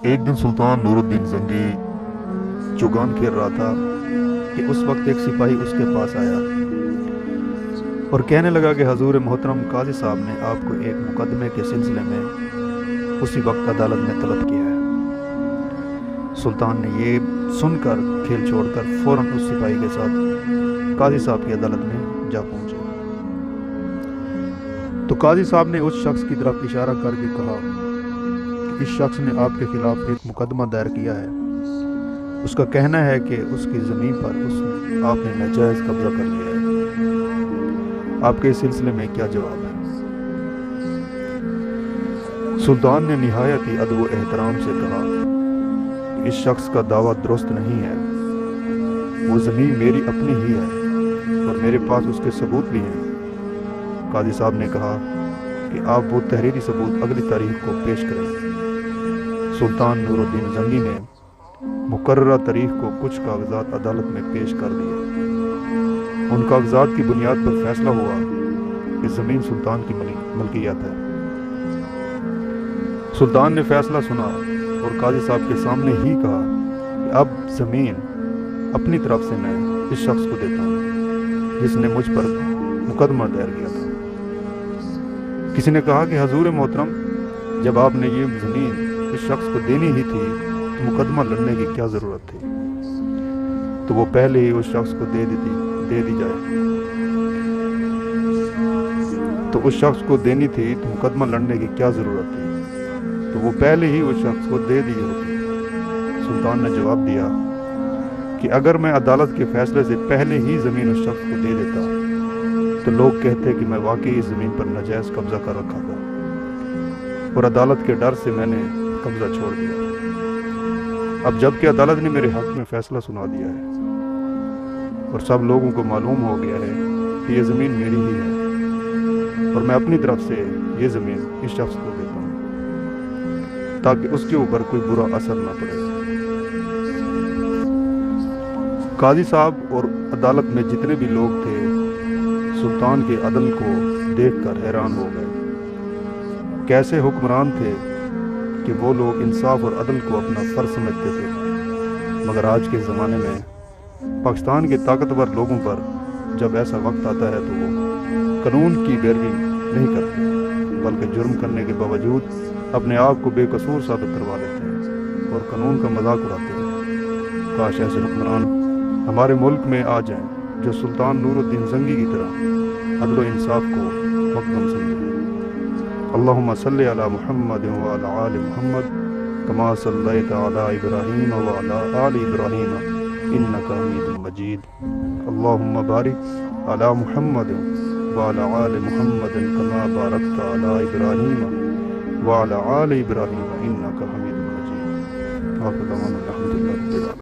ایک دن سلطان نور الدین زنگی چوگان کھیل رہا تھا کہ اس وقت ایک سپاہی اس کے پاس آیا اور کہنے لگا کہ حضور محترم قاضی صاحب نے آپ کو ایک مقدمے کے سلسلے میں اسی وقت عدالت میں طلب کیا ہے۔ سلطان نے یہ سن کر کھیل چھوڑ کر فوراً اس سپاہی کے ساتھ قاضی صاحب کی عدالت میں جا پہنچے تو قاضی صاحب نے اس شخص کی طرف اشارہ کر کے کہا کہ اس شخص نے آپ کے خلاف ایک مقدمہ دائر کیا ہے۔ اس کا کہنا ہے کہ اس کی زمین پر آپ نے ناجائز قبضہ کر لیا ہے۔ آپ کے اس سلسلے میں کیا جواب ہے؟ سلطان نے نہایت ہی ادب و احترام سے کہا کہ اس شخص کا دعویٰ درست نہیں ہے، وہ زمین میری اپنی ہی ہے اور میرے پاس اس کے ثبوت بھی ہیں۔ قاضی صاحب نے کہا کہ آپ وہ تحریری ثبوت اگلی تاریخ کو پیش کریں۔ سلطان نور الدین زنگی نے مقررہ تاریخ کو کچھ کاغذات عدالت میں پیش کر دیے۔ ان کاغذات کی بنیاد پر فیصلہ ہوا کہ زمین سلطان کی ملکیت ہے۔ سلطان نے فیصلہ سنا اور قاضی صاحب کے سامنے ہی کہا کہ اب زمین اپنی طرف سے میں اس شخص کو دیتا ہوں جس نے مجھ پر مقدمہ دائر کیا تھا۔ کسی نے کہا کہ حضور محترم، جب آپ نے یہ زمین اس شخص کو دینی ہی تھی تو مقدمہ لڑنے کی کیا ضرورت تھی؟ تو وہ پہلے ہی اس شخص کو دے دی جائے۔ تو اس شخص کو دینی تھی تو مقدمہ لڑنے کی کیا ضرورت تھی؟ تو وہ پہلے ہی اس شخص کو دے دی ہوتی۔ سلطان نے جواب دیا کہ اگر میں عدالت کے فیصلے سے پہلے ہی زمین اس شخص کو دے دیتا تو لوگ کہتے کہ میں واقعی اس زمین پر ناجائز قبضہ کر رکھا تھا اور عدالت کے ڈر سے میں نے قبضہ چھوڑ دیا۔ اب جب کہ عدالت نے میرے حق میں فیصلہ سنا دیا ہے اور سب لوگوں کو معلوم ہو گیا ہے کہ یہ زمین میری ہی ہے اور میں اپنی طرف سے یہ زمین اس شخص کو دیتا ہوں تاکہ اس کے اوپر کوئی برا اثر نہ پڑے۔ قاضی صاحب اور عدالت میں جتنے بھی لوگ تھے سلطان کے عدل کو دیکھ کر حیران ہو گئے۔ کیسے حکمران تھے کہ وہ لوگ انصاف اور عدل کو اپنا فرض سمجھتے تھے، مگر آج کے زمانے میں پاکستان کے طاقتور لوگوں پر جب ایسا وقت آتا ہے تو وہ قانون کی پیروی نہیں کرتے بلکہ جرم کرنے کے باوجود اپنے آپ کو بے قصور ثابت کروا لیتے ہیں اور قانون کا مذاق اڑاتے ہیں۔ کاش ایسے حکمران ہمارے ملک میں آ جائیں جو سلطان نور الدین زنگی کی طرح عدل و انصاف کو مقدم سمجھیں۔ اللہم صلی علی محمد وعلی آل محمد کما صلیت علی ابراہیم وعلی آل ابراہیم انک حمید مجید۔ اللہم بارک علی محمد وعلی آل محمد کما بارکت علی ابراہیم وعلی آل ابراہیم انک حمید مجید۔ آخر دعوانا الحمدللہ رب العالمین۔